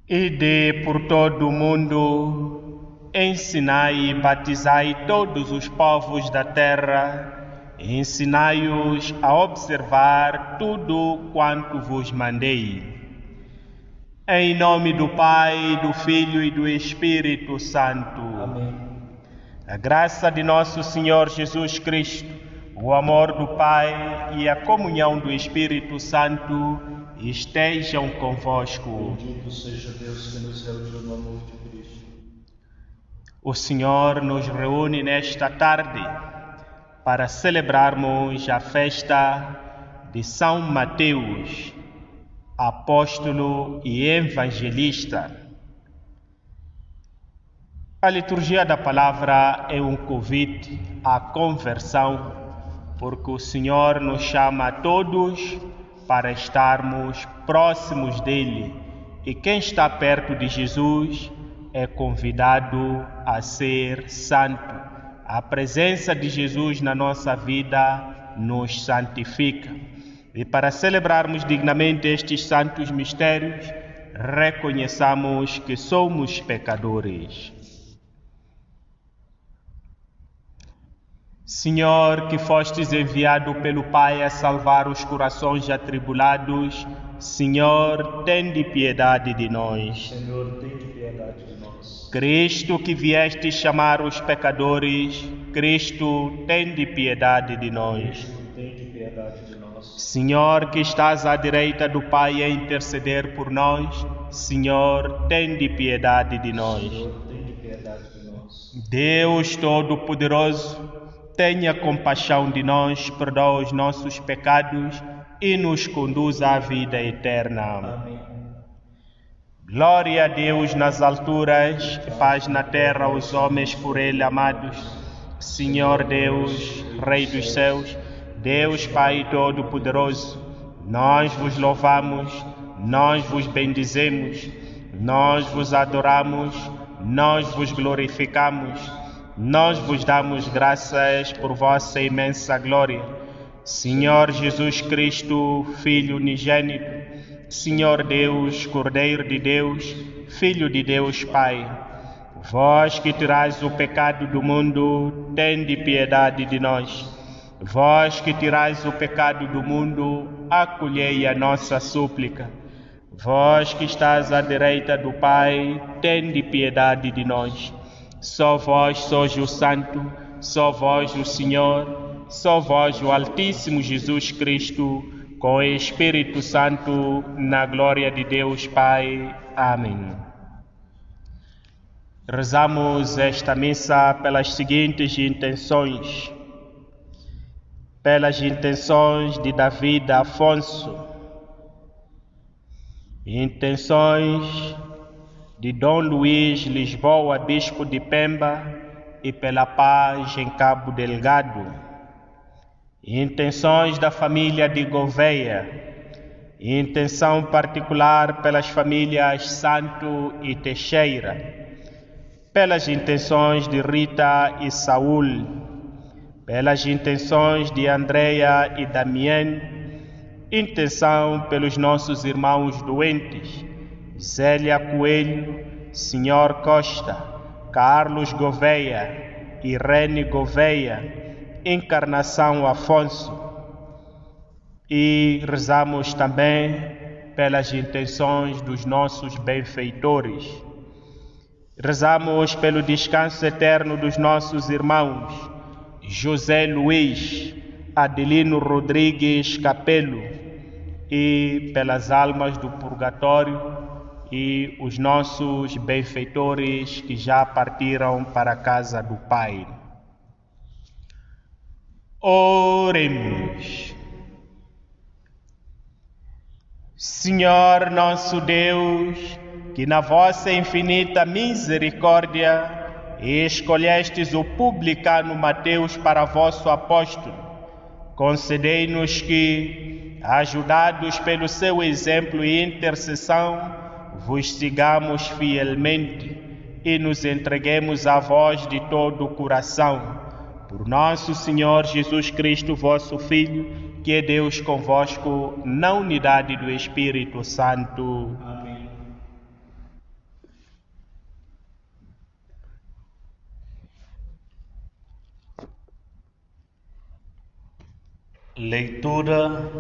Ide por todo o mundo, ensinai e batizai todos os povos da terra, ensinai-os a observar tudo quanto vos mandei. Em nome do Pai, do Filho e do Espírito Santo. Amém. A graça de nosso Senhor Jesus Cristo, o amor do Pai e a comunhão do Espírito Santo estejam convosco. Bendito seja Deus que nos reuniu no amor de Cristo. O Senhor nos reúne nesta tarde para celebrarmos a festa de São Mateus, apóstolo e evangelista. A liturgia da palavra é um convite à conversão, porque o Senhor nos chama a todos para estarmos próximos dele, e quem está perto de Jesus é convidado a ser santo. A presença de Jesus na nossa vida nos santifica. E para celebrarmos dignamente estes santos mistérios, reconheçamos que somos pecadores. Senhor, que fostes enviado pelo Pai a salvar os corações atribulados, Senhor, tende piedade de nós. Senhor, tende piedade de nós. Cristo, que vieste chamar os pecadores, Cristo, tende piedade de nós. Cristo, tende piedade de nós. Senhor, que estás à direita do Pai a interceder por nós, Senhor, tende piedade de nós. Senhor, tende piedade de nós. Deus Todo-Poderoso, tenha compaixão de nós, perdoa os nossos pecados e nos conduz à vida eterna. Amém. Glória a Deus nas alturas e paz na terra aos homens por Ele amados. Senhor Deus, Rei dos céus, Deus Pai Todo-Poderoso, nós vos louvamos, nós vos bendizemos, nós vos adoramos, nós vos glorificamos. Nós vos damos graças por vossa imensa glória. Senhor Jesus Cristo, Filho unigênito, Senhor Deus, Cordeiro de Deus, Filho de Deus Pai, vós que tirais o pecado do mundo, tende piedade de nós. Vós que tirais o pecado do mundo, acolhei a nossa súplica. Vós que estás à direita do Pai, tende piedade de nós. Só vós sois o Santo, só vós o Senhor, só vós o Altíssimo Jesus Cristo, com o Espírito Santo, na glória de Deus Pai. Amém. Rezamos esta missa pelas seguintes intenções. Pelas intenções de David Afonso, intenções de Dom Luís Lisboa, Bispo de Pemba, e pela paz em Cabo Delgado. Intenções da família de Gouveia. Intenção particular pelas famílias Santo e Teixeira. Pelas intenções de Rita e Saúl. Pelas intenções de Andréia e Damien. Intenção pelos nossos irmãos doentes. Zélia Coelho, Senhor Costa, Carlos Gouveia, Irene Gouveia, Encarnação Afonso. E rezamos também pelas intenções dos nossos benfeitores. Rezamos pelo descanso eterno dos nossos irmãos José Luiz, Adelino Rodrigues Capelo, e pelas almas do purgatório e os nossos benfeitores que já partiram para a casa do Pai. Oremos. Senhor nosso Deus, que na vossa infinita misericórdia escolhestes o publicano Mateus para vosso apóstolo, concedei-nos que, ajudados pelo seu exemplo e intercessão, vos sigamos fielmente e nos entreguemos a vós de todo o coração. Por nosso Senhor Jesus Cristo, vosso Filho, que é Deus convosco, na unidade do Espírito Santo. Amém. Leitura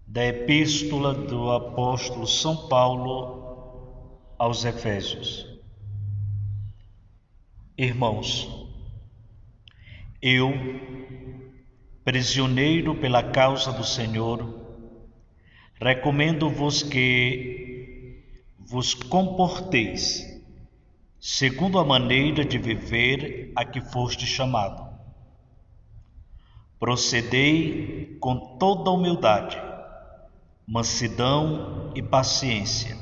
da Epístola do Apóstolo São Paulo aos Efésios. Irmãos, eu, prisioneiro pela causa do Senhor, recomendo-vos que vos comporteis segundo a maneira de viver a que foste chamado. Procedei com toda humildade, mansidão e paciência.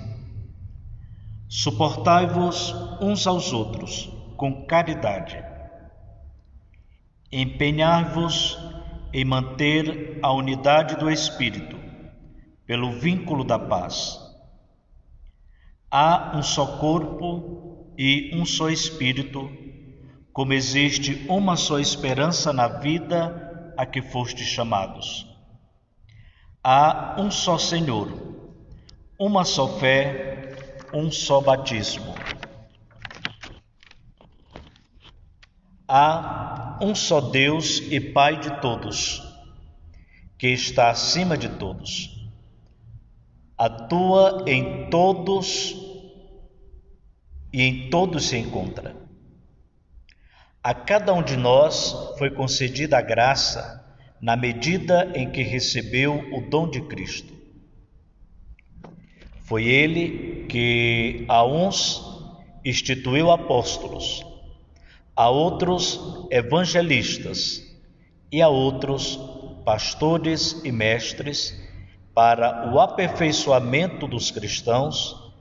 Suportai-vos uns aos outros com caridade. Empenhai-vos em manter a unidade do Espírito, pelo vínculo da paz. Há um só corpo e um só Espírito, como existe uma só esperança na vida a que fostes chamados. Há um só Senhor, uma só fé, um só batismo. Há um só Deus e Pai de todos, que está acima de todos. Atua em todos e em todos se encontra. A cada um de nós foi concedida a graça na medida em que recebeu o dom de Cristo. Foi Ele que a uns instituiu apóstolos, a outros evangelistas e a outros pastores e mestres para o aperfeiçoamento dos cristãos,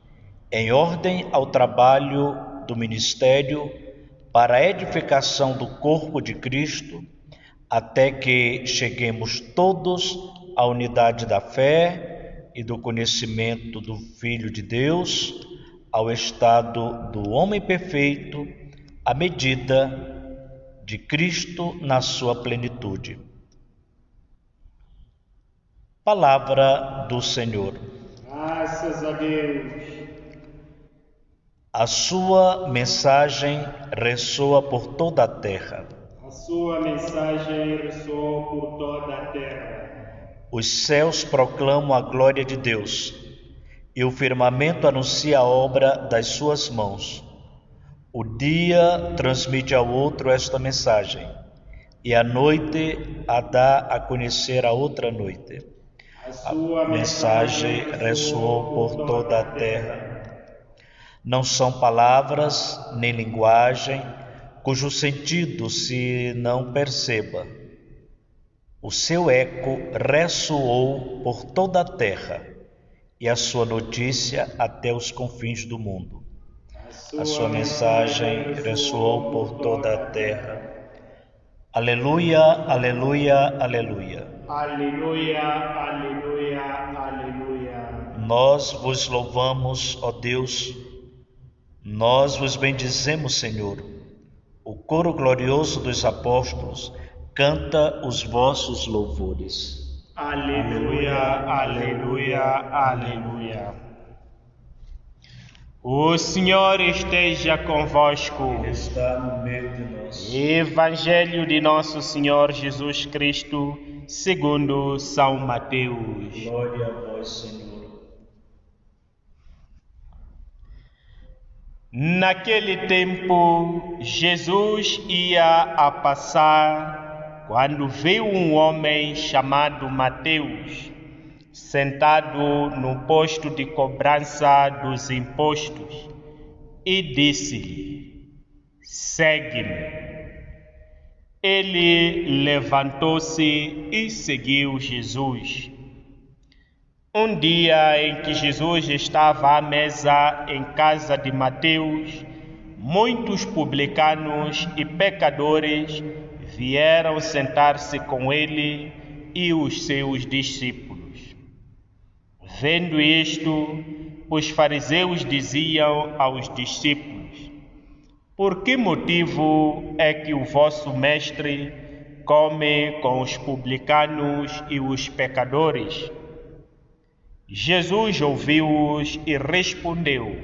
em ordem ao trabalho do ministério para a edificação do corpo de Cristo, até que cheguemos todos à unidade da fé e do conhecimento do Filho de Deus, ao estado do homem perfeito, à medida de Cristo na sua plenitude. Palavra do Senhor. Graças a Deus. A sua mensagem ressoa por toda a terra. A sua mensagem ressoa por toda a terra. Os céus proclamam a glória de Deus, e o firmamento anuncia a obra das suas mãos. O dia transmite ao outro esta mensagem, e a noite a dá a conhecer a outra noite. A mensagem ressoou por toda a terra. Não são palavras nem linguagem cujo sentido se não perceba. O seu eco ressoou por toda a terra e a sua notícia até os confins do mundo. A sua mensagem ressoou por toda a terra. Aleluia, aleluia, aleluia. Aleluia, aleluia, aleluia. Nós vos louvamos, ó Deus. Nós vos bendizemos, Senhor. O coro glorioso dos apóstolos canta os vossos louvores. Aleluia, aleluia, aleluia. O Senhor esteja convosco. Ele está no meio de nós. Evangelho de nosso Senhor Jesus Cristo, segundo São Mateus. Glória a vós, Senhor. Naquele tempo, Jesus ia a passar quando viu um homem chamado Mateus, sentado no posto de cobrança dos impostos, e disse-lhe: segue-me. Ele levantou-se e seguiu Jesus. Um dia em que Jesus estava à mesa em casa de Mateus, muitos publicanos e pecadores vieram sentar-se com ele e os seus discípulos. Vendo isto, os fariseus diziam aos discípulos: por que motivo é que o vosso mestre come com os publicanos e os pecadores? Jesus ouviu-os e respondeu: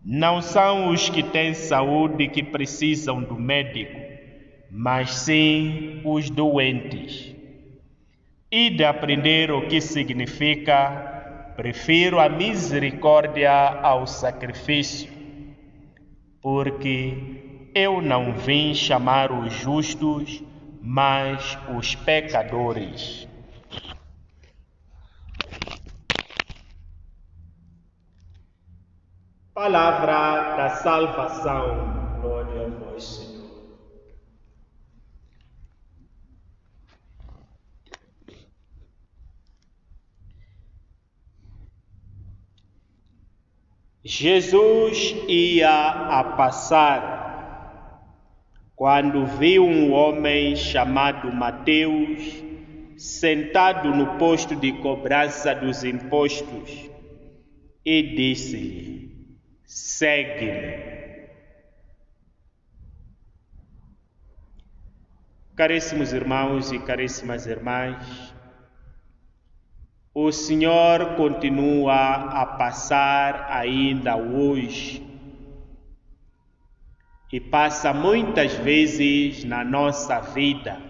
não são os que têm saúde que precisam do médico, mas sim os doentes. E de aprender o que significa, prefiro a misericórdia ao sacrifício, porque eu não vim chamar os justos, mas os pecadores. Palavra da salvação. Glória a vós, Senhor. Jesus ia a passar quando viu um homem chamado Mateus sentado no posto de cobrança dos impostos e disse-lhe: segue-me. Caríssimos irmãos e caríssimas irmãs, o Senhor continua a passar ainda hoje e passa muitas vezes na nossa vida.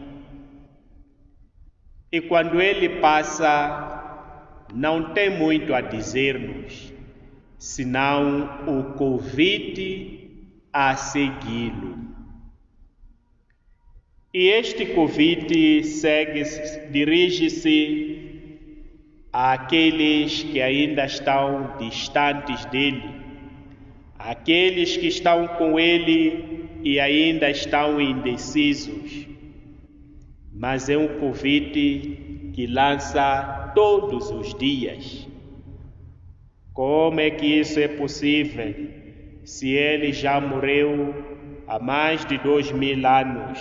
E quando Ele passa, não tem muito a dizer-nos, senão o convite a segui-lo. E este convite dirige-se àqueles que ainda estão distantes dele, àqueles que estão com ele e ainda estão indecisos. Mas é um convite que lança todos os dias. Como é que isso é possível se ele já morreu há mais de 2000 anos?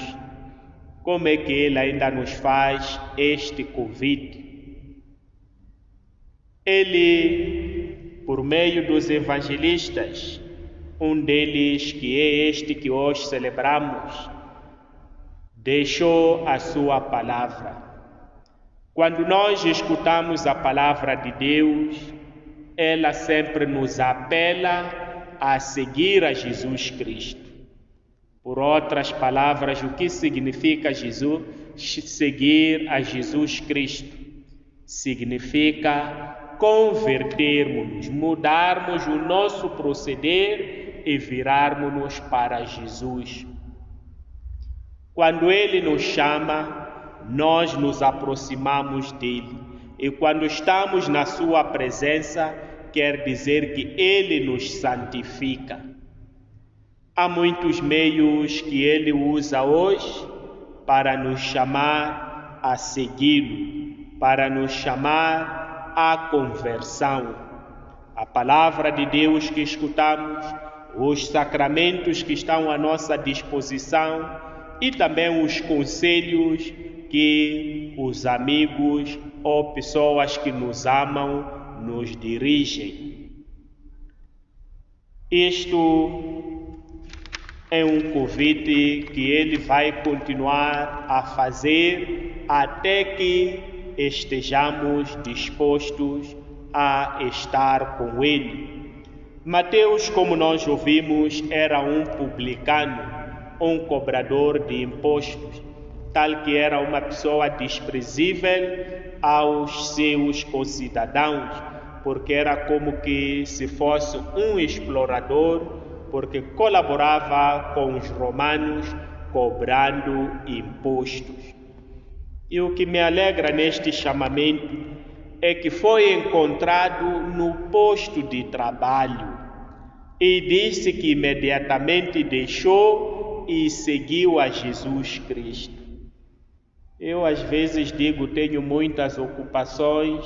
Como é que ele ainda nos faz este convite? Ele, por meio dos evangelistas, um deles, que é este que hoje celebramos, deixou a sua palavra. Quando nós escutamos a palavra de Deus, ela sempre nos apela a seguir a Jesus Cristo. Por outras palavras, o que significa seguir a Jesus Cristo? Significa convertermos-nos, mudarmos o nosso proceder e virarmos-nos para Jesus. Quando Ele nos chama, nós nos aproximamos dEle. E quando estamos na Sua presença, quer dizer que Ele nos santifica. Há muitos meios que Ele usa hoje para nos chamar a segui-lo, para nos chamar à conversão. A palavra de Deus que escutamos, os sacramentos que estão à nossa disposição e também os conselhos que os amigos ou pessoas que nos amam nos dirigem. Isto é um convite que Ele vai continuar a fazer até que estejamos dispostos a estar com Ele. Mateus, como nós ouvimos, era um publicano, um cobrador de impostos, tal que era uma pessoa desprezível aos seus concidadãos, porque era como que se fosse um explorador, porque colaborava com os romanos cobrando impostos. E o que me alegra neste chamamento é que foi encontrado no posto de trabalho e disse que imediatamente deixou e seguiu a Jesus Cristo. Eu às vezes digo, tenho muitas ocupações,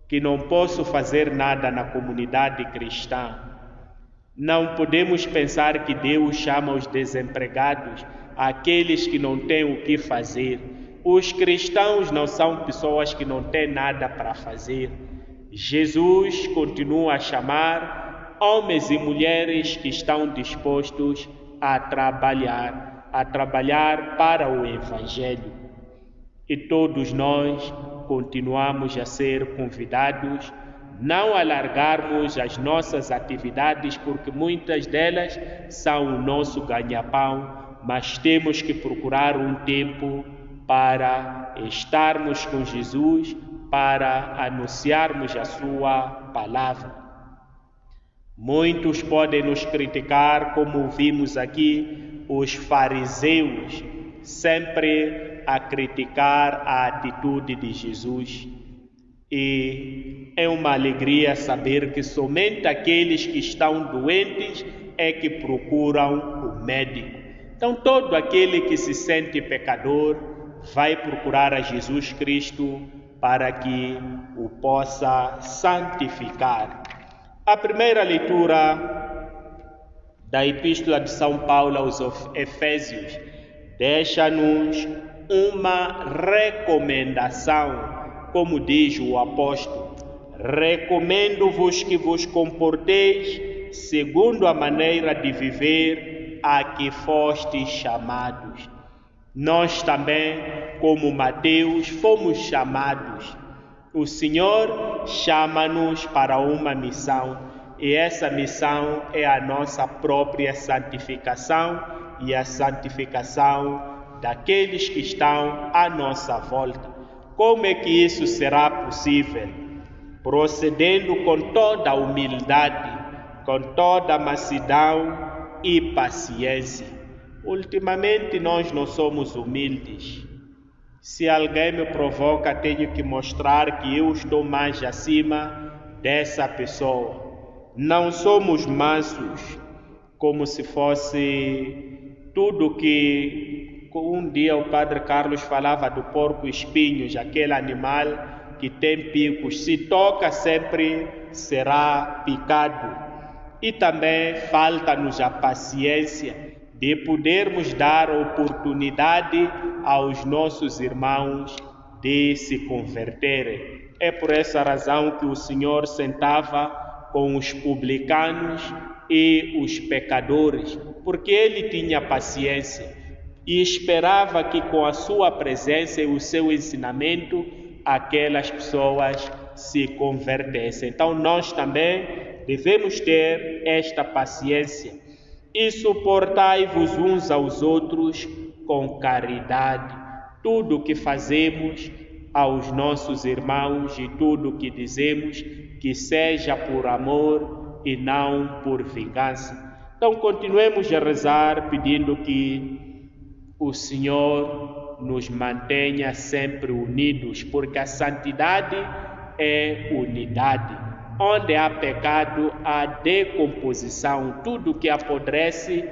que não posso fazer nada na comunidade cristã. Não podemos pensar que Deus chama os desempregados, aqueles que não têm o que fazer. Os cristãos não são pessoas que não têm nada para fazer. Jesus continua a chamar homens e mulheres que estão dispostos a trabalhar para o Evangelho. E todos nós continuamos a ser convidados não a largarmos as nossas atividades, porque muitas delas são o nosso ganha-pão, mas temos que procurar um tempo para estarmos com Jesus, para anunciarmos a sua palavra. Muitos podem nos criticar, como vimos aqui, os fariseus, sempre a criticar a atitude de Jesus. E é uma alegria saber que somente aqueles que estão doentes é que procuram o médico. Então, todo aquele que se sente pecador vai procurar a Jesus Cristo para que o possa santificar. A primeira leitura da Epístola de São Paulo aos Efésios deixa-nos uma recomendação, como diz o apóstolo: recomendo-vos que vos comporteis segundo a maneira de viver a que fostes chamados. Nós também, como Mateus, fomos chamados. O Senhor chama-nos para uma missão, e essa missão é a nossa própria santificação e a santificação daqueles que estão à nossa volta. Como é que isso será possível? Procedendo com toda a humildade, com toda a mansidão e paciência. Ultimamente nós não somos humildes. Se alguém me provoca, tenho que mostrar que eu estou mais acima dessa pessoa. Não somos mansos, como se fosse tudo que um dia o Padre Carlos falava do porco-espinhos, aquele animal que tem picos. Se toca, sempre será picado. E também falta-nos a paciência de podermos dar oportunidade aos nossos irmãos de se converterem. É por essa razão que o Senhor sentava com os publicanos e os pecadores, porque Ele tinha paciência e esperava que com a sua presença e o seu ensinamento aquelas pessoas se convertessem. Então nós também devemos ter esta paciência e suportai-vos uns aos outros com caridade. Tudo o que fazemos aos nossos irmãos e tudo o que dizemos, que seja por amor e não por vingança. Então continuemos a rezar pedindo que o Senhor nos mantenha sempre unidos, porque a santidade é unidade. Onde há pecado, há decomposição. Tudo que apodrece,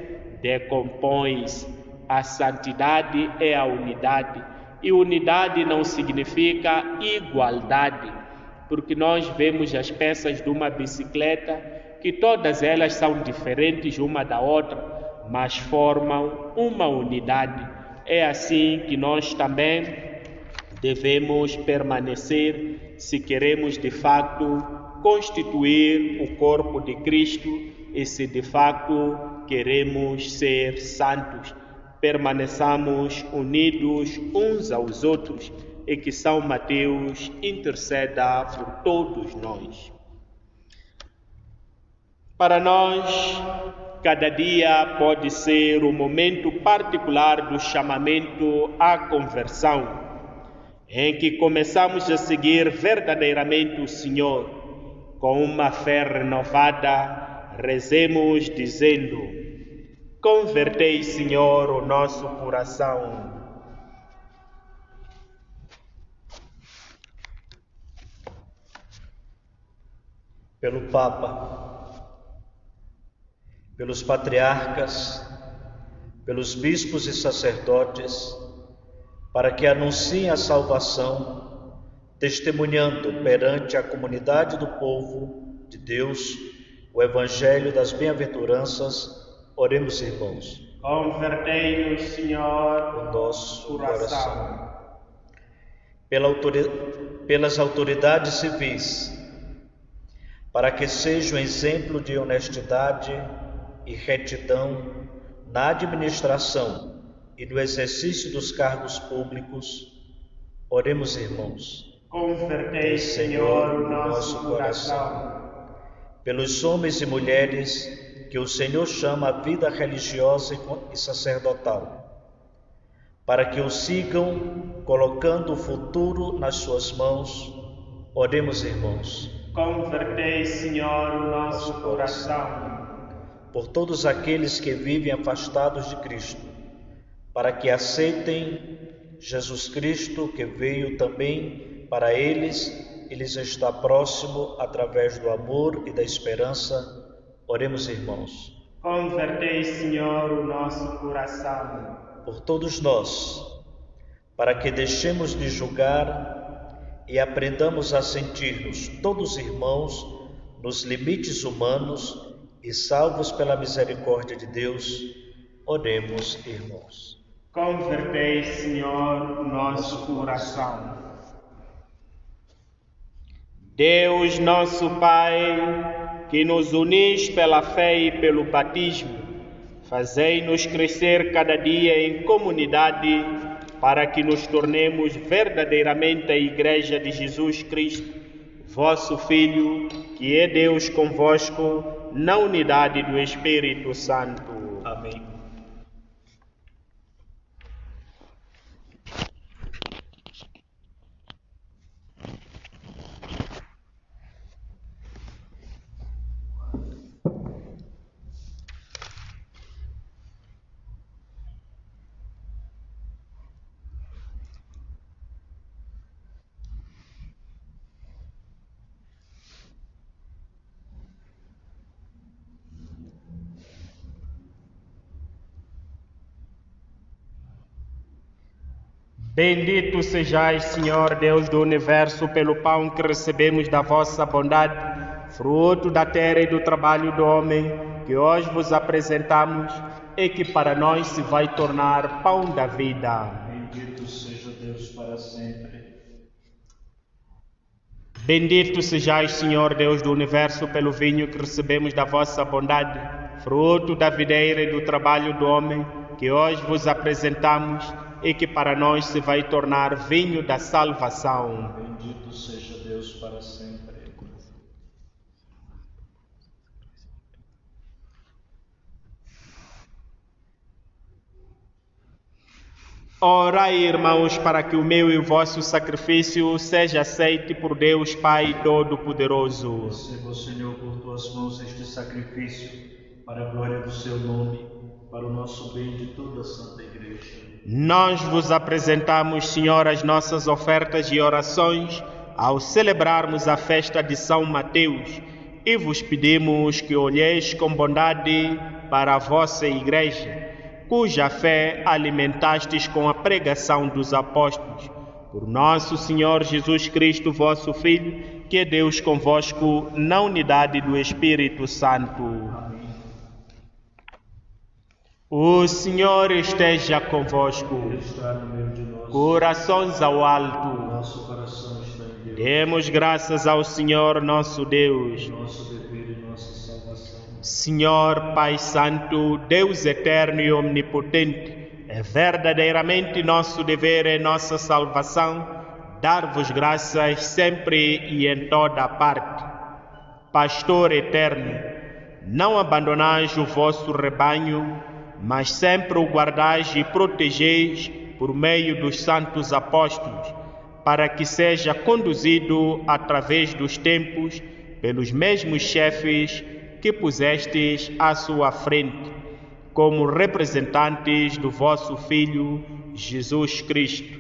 decompõe-se. A santidade é a unidade. E unidade não significa igualdade, porque nós vemos as peças de uma bicicleta, que todas elas são diferentes uma da outra, mas formam uma unidade. É assim que nós também devemos permanecer, se queremos de fato constituir o corpo de Cristo e se de fato queremos ser santos. Permaneçamos unidos uns aos outros e que São Mateus interceda por todos nós. Para nós, cada dia pode ser um momento particular do chamamento à conversão, em que começamos a seguir verdadeiramente o Senhor. Com uma fé renovada, rezemos dizendo: convertei, Senhor, o nosso coração. Pelo Papa, pelos patriarcas, pelos bispos e sacerdotes, para que anunciem a salvação, testemunhando perante a comunidade do povo de Deus o Evangelho das bem-aventuranças, oremos, irmãos. Convertei-nos, Senhor, o nosso coração. Pelas autoridades civis, para que seja um exemplo de honestidade e retidão na administração e no exercício dos cargos públicos, oremos, irmãos. Convertei, Senhor, o nosso coração. Pelos homens e mulheres que o Senhor chama à vida religiosa e sacerdotal, para que o sigam, colocando o futuro nas suas mãos. Oremos, irmãos. Convertei, Senhor, o nosso coração. Por todos aqueles que vivem afastados de Cristo, para que aceitem Jesus Cristo, que veio também para eles e lhes está próximo através do amor e da esperança. Oremos, irmãos. Convertei, Senhor, o nosso coração. Por todos nós, para que deixemos de julgar e aprendamos a sentir-nos todos irmãos nos limites humanos e salvos pela misericórdia de Deus. Oremos, irmãos. Convertei, Senhor, o nosso coração. Deus, nosso Pai, que nos unis pela fé e pelo batismo, fazei-nos crescer cada dia em comunidade, para que nos tornemos verdadeiramente a Igreja de Jesus Cristo, vosso Filho, que é Deus convosco, na unidade do Espírito Santo. Amém. Bendito sejais, Senhor Deus do Universo, pelo pão que recebemos da vossa bondade, fruto da terra e do trabalho do homem, que hoje vos apresentamos e que para nós se vai tornar pão da vida. Bendito seja Deus para sempre. Bendito sejais, Senhor Deus do Universo, pelo vinho que recebemos da vossa bondade, fruto da videira e do trabalho do homem, que hoje vos apresentamos e que para nós se vai tornar vinho da salvação. Bendito seja Deus para sempre. Orai, irmãos, para que o meu e o vosso sacrifício seja aceite por Deus Pai Todo-Poderoso. Receba, Senhor, por tuas mãos este sacrifício, para a glória do seu nome, para o nosso bem de toda a Santa Igreja. Nós vos apresentamos, Senhor, as nossas ofertas e orações ao celebrarmos a festa de São Mateus e vos pedimos que olheis com bondade para a vossa Igreja, cuja fé alimentastes com a pregação dos apóstolos. Por nosso Senhor Jesus Cristo, vosso Filho, que é Deus convosco, na unidade do Espírito Santo. Amém. O Senhor esteja convosco. Ele está no meio de nós. Corações ao alto. Nosso coração está em Deus. Demos graças ao Senhor nosso Deus. Nosso dever e nossa salvação. Senhor Pai Santo, Deus eterno e omnipotente, é verdadeiramente nosso dever e nossa salvação dar-vos graças sempre e em toda a parte. Pastor eterno, não abandonais o vosso rebanho, mas sempre o guardais e protegeis por meio dos santos apóstolos, para que seja conduzido através dos tempos pelos mesmos chefes que pusestes à sua frente, como representantes do vosso Filho, Jesus Cristo.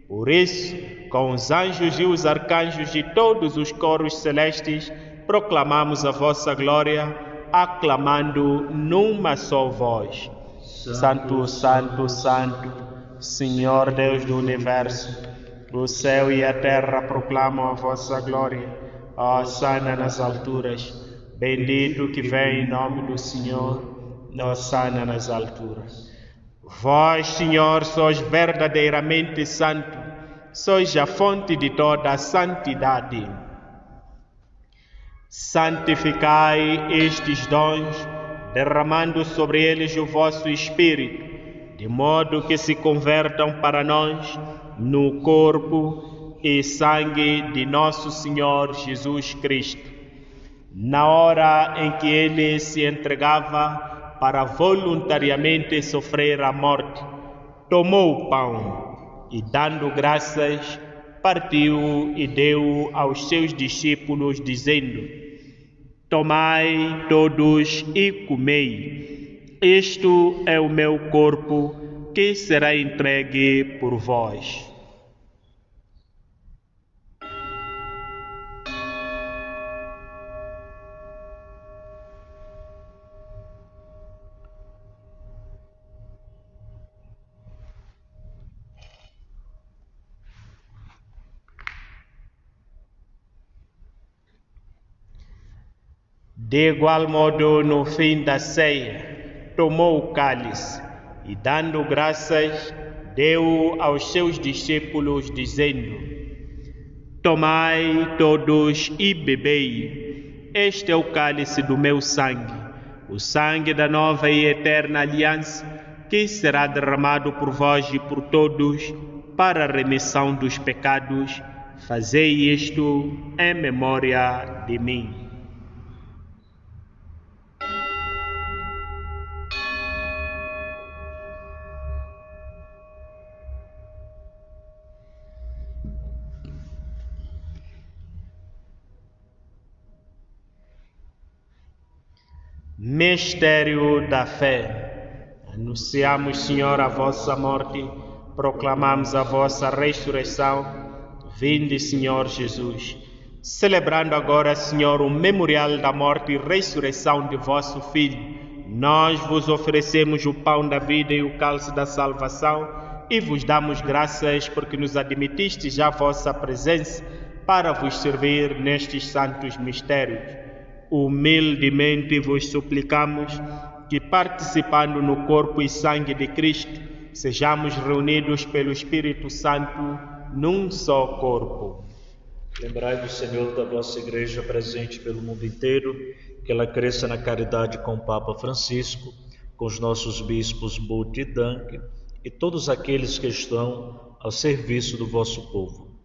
Por isso, com os anjos e os arcanjos e todos os coros celestes, proclamamos a vossa glória, aclamando numa só voz. Santo, Santo, Santo, Senhor Deus do Universo, o céu e a terra proclamam a vossa glória. Hosana nas alturas. Bendito que vem em nome do Senhor, hosana nas alturas. Vós, Senhor, sois verdadeiramente santo, sois a fonte de toda a santidade. Santificai estes dons, derramando sobre eles o vosso Espírito, de modo que se convertam para nós no corpo e sangue de nosso Senhor Jesus Cristo. na hora em que ele se entregava para voluntariamente sofrer a morte, tomou o pão e, dando graças, partiu e deu aos seus discípulos, dizendo: Tomai todos e comei. Isto é o meu corpo, que será entregue por vós. De igual modo, no fim da ceia, tomou o cálice e, dando graças, deu aos seus discípulos, dizendo: Tomai todos e bebei. Este é o cálice do meu sangue, o sangue da nova e eterna aliança, que será derramado por vós e por todos para a remissão dos pecados. Fazei isto em memória de mim. Mistério da fé. Anunciamos, Senhor, a vossa morte, proclamamos a vossa ressurreição. Vinde, Senhor Jesus. Celebrando agora, Senhor, o memorial da morte e ressurreição de vosso Filho, nós vos oferecemos o pão da vida e o cálice da salvação e vos damos graças porque nos admitistes à vossa presença para vos servir nestes santos mistérios. Humildemente vos suplicamos que, participando no corpo e sangue de Cristo, sejamos reunidos pelo Espírito Santo num só corpo. Lembrai-vos, Senhor, da vossa Igreja presente pelo mundo inteiro, que ela cresça na caridade com o Papa Francisco, com os nossos bispos Bult e Dank e todos aqueles que estão ao serviço do vosso povo.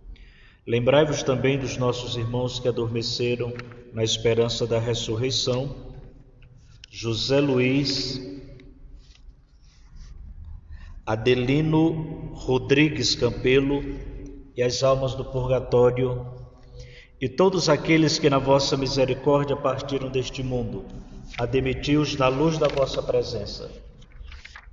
Lembrai-vos também dos nossos irmãos que adormeceram na esperança da ressurreição, José Luiz, Adelino Rodrigues Campelo e as almas do purgatório, e todos aqueles que na vossa misericórdia partiram deste mundo, admiti-os na luz da vossa presença.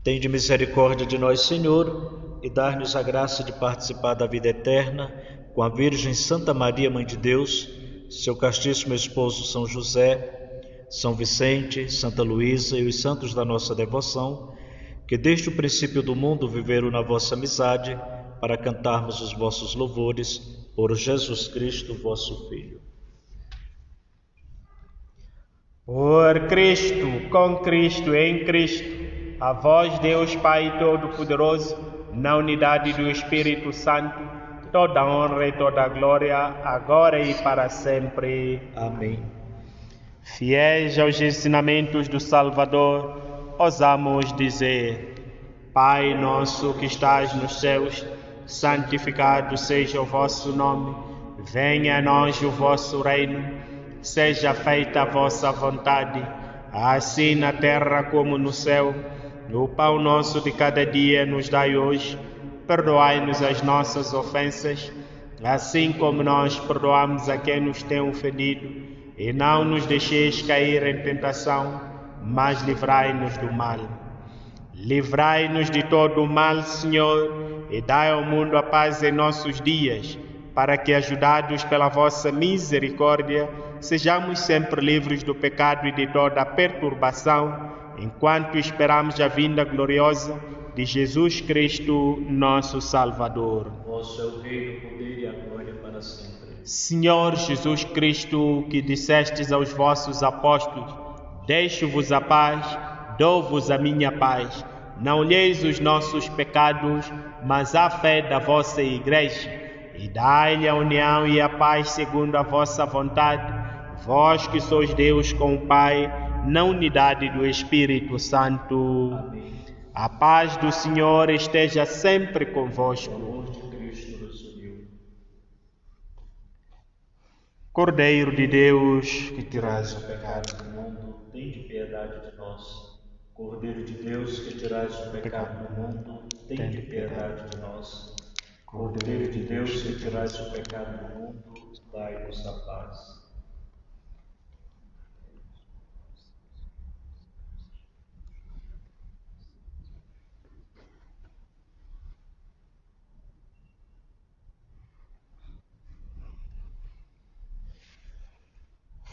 Tende misericórdia de nós, Senhor, e dar-nos a graça de participar da vida eterna com a Virgem Santa Maria, Mãe de Deus, seu castíssimo esposo São José, São Vicente, Santa Luísa e os santos da nossa devoção, que desde o princípio do mundo viveram na vossa amizade, para cantarmos os vossos louvores por Jesus Cristo, vosso Filho. Por Cristo, com Cristo, em Cristo, a vós, Deus Pai Todo-Poderoso, na unidade do Espírito Santo, toda a honra e toda a glória, agora e para sempre. Amém. Fiéis aos ensinamentos do Salvador, ousamos dizer: Pai nosso que estás nos céus, santificado seja o vosso nome. Venha a nós o vosso reino. Seja feita a vossa vontade, assim na terra como no céu. O pão nosso de cada dia nos dai hoje. Perdoai-nos as nossas ofensas, assim como nós perdoamos a quem nos tem ofendido, e não nos deixeis cair em tentação, mas livrai-nos do mal. Livrai-nos de todo o mal, Senhor, e dai ao mundo a paz em nossos dias, para que, ajudados pela vossa misericórdia, sejamos sempre livres do pecado e de toda a perturbação, enquanto esperamos a vinda gloriosa de Jesus Cristo, nosso Salvador. Vosso é o reino, o poder e a glória para sempre. Senhor Jesus Cristo, que dissestes aos vossos apóstolos: Deixo-vos a paz, dou-vos a minha paz. Não olheis os nossos pecados, mas a fé da vossa Igreja, e dai-lhe a união e a paz segundo a vossa vontade, vós que sois Deus com o Pai, na unidade do Espírito Santo. Amém. A paz do Senhor esteja sempre convosco. O amor de Cristo nos uniu. Cordeiro de Deus, que tirais o pecado do mundo, tende piedade de nós. Cordeiro de Deus, que tirais o pecado do mundo, tende piedade de nós. Cordeiro de Deus, que tirais o pecado do mundo, dai-nos a paz.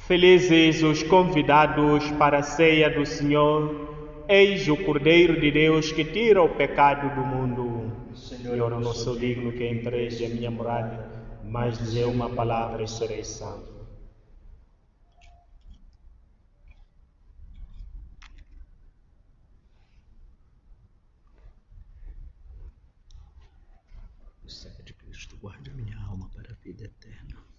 Felizes os convidados para a ceia do Senhor. Eis o Cordeiro de Deus que tira o pecado do mundo. Senhor, eu não sou digno que entreis a minha morada, mas dizei uma palavra e serei salvo. O sangue de Cristo guarde minha alma para a vida eterna.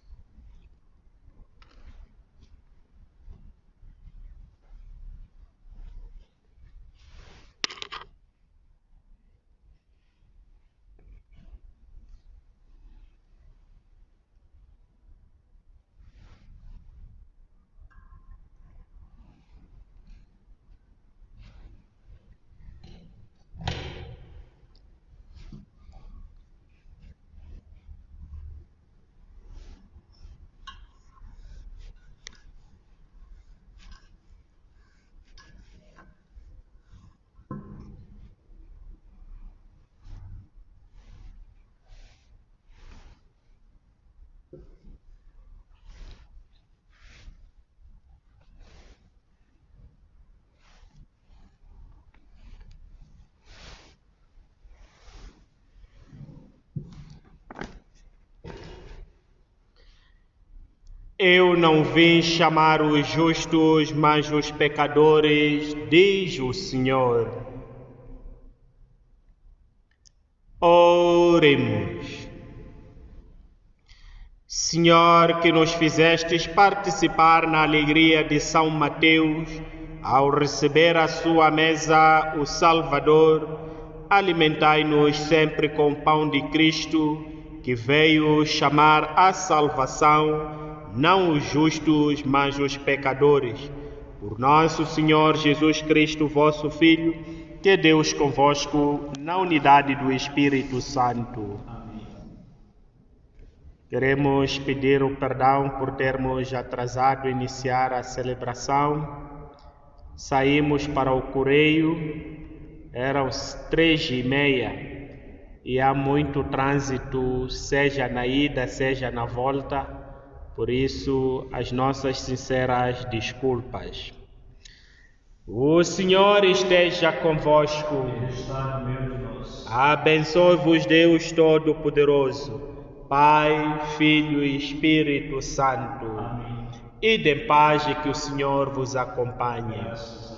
Eu não vim chamar os justos, mas os pecadores, diz o Senhor. Oremos. Senhor, que nos fizestes participar na alegria de São Mateus, ao receber à sua mesa o Salvador, alimentai-nos sempre com o pão de Cristo, que veio chamar à salvação não os justos, mas os pecadores. Por nosso Senhor Jesus Cristo, vosso Filho, que é Deus convosco, na unidade do Espírito Santo. Amém. Queremos pedir o perdão por termos atrasado iniciar a celebração. Saímos para o Correio, eram 3h30 e há muito trânsito, seja na ida, seja na volta. Por isso, as nossas sinceras desculpas. O Senhor esteja convosco. Ele está no meio de nós. Abençoe-vos Deus Todo-Poderoso, Pai, Filho e Espírito Santo. Amém. Ide em paz e que o Senhor vos acompanhe. Graças a